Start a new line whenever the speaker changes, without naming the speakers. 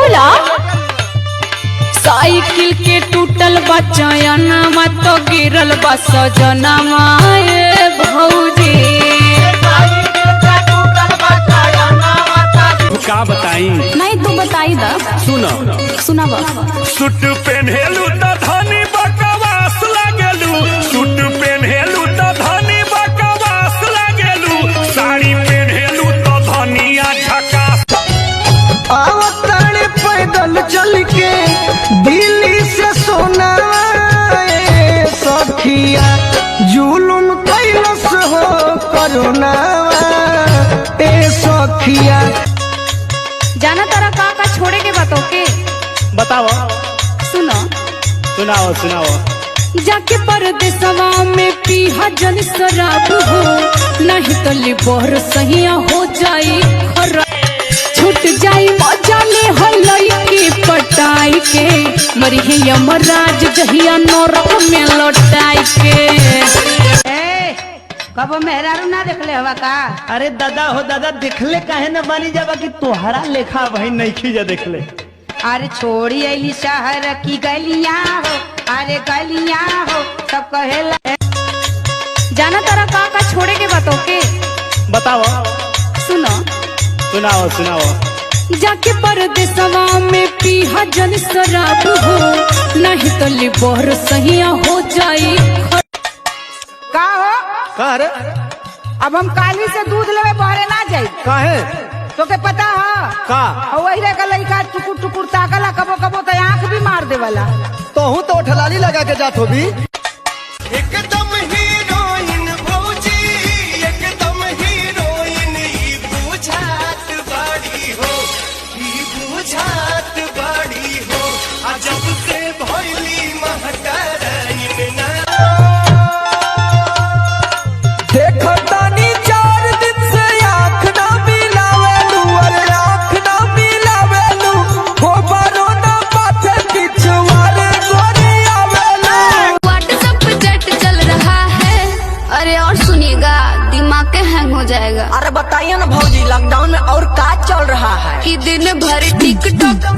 बोला साइकिल के टूटल बचयनमा तो गिरल बा सजनमा ए भौजी।
का बताई
नहीं तू बताई दा।
सुनो
सुनाबा।
सूट पहनेलू त धनी बकवास लागेलू, सूट पहनेलू त धनी बकवास लागेलू, साड़ी पहनेलू त धनिया झकास।
आवतारे पैदल चल के दिल्ली से सोना सखिया जुलुम कैलस हो करुणा ए सखिया।
जाना तारा का छोड़े के बातों के
बताओ
सुनो
सुनाओ सुनाओ।
जाके परदेसवा में पीहा जन शराब हो, नहीं तो लिबोर सहिया हो जाई खराब, छूट जाई मजा में हलई की पटाई के, मरी है यमराज जहिया नरक में लौटाई के।
कबो मेहरारू ना देखले हवा का?
अरे दादा हो दादा देखले काहे न मानी जाबा कि तोहरा लेखा भाई नहीं खींचा देखले।
अरे छोड़ी अली शहर की गलियां हो, अरे गलियां हो सब कहेला।
जाना तारा का छोड़े के बातों के
बताओ
सुनो
सुनाओ सुनाओ।
जाके परदेसवा में पीहा जन शराब हो, नहीं तो लिबोर सहिया हो जाई
का हो?
का रे
अब हम काली से दूध लेवे बहरे ना जाई
काहे
तो के पता है
का?
वही रे का लइका टुकुर टुकुर ताकला, कबो कबो तो आंख भी मार देवला।
तोहू तो ठलाली लगा के जात होबी।
एकदम हीरोइन भौजी, एकदम हीरोइन ई बुझात बाड़ी हो, ई बुझात बाड़ी हो। जब से भइली महटराइन ना
देखो तानी 4 दिन से आँख ना मिलावेलू, अरे आँख ना मिलावेलू, गोबरो ना माथे पिछवाड़े गोरी आवेलू।
व्हाट्सएप पे चैट चल रहा है, अरे और सुनिएगा दिमाग के हैंग हो जाएगा।
अरे बताइए ना भौजी लॉकडाउन में और क्या चल रहा है?
कि दिन भर टिकटॉक